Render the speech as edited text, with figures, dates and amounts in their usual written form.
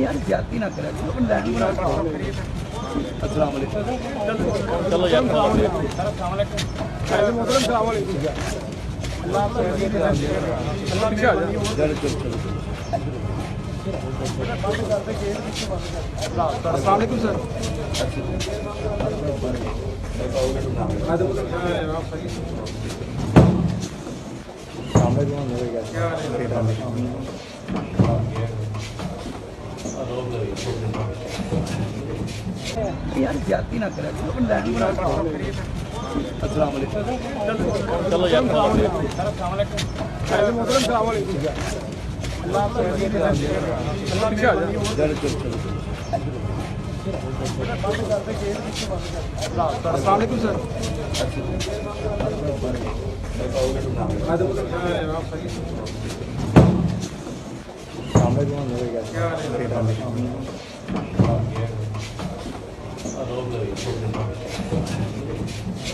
यार ज्यादा ना करा करो अपन लैंड बना अस्सलाम वालेकुम चलो यार अस्सलाम वालेकुम अल्लाह पीछे आ जा चलो अस्सलाम वालेकुम सर यार ज्यादा ना करा करो अपन लैंड बना अस्सलाम वालेकुम चलो यार अल्लाह पीछे आ जा चलो अस्सलाम वालेकुम सर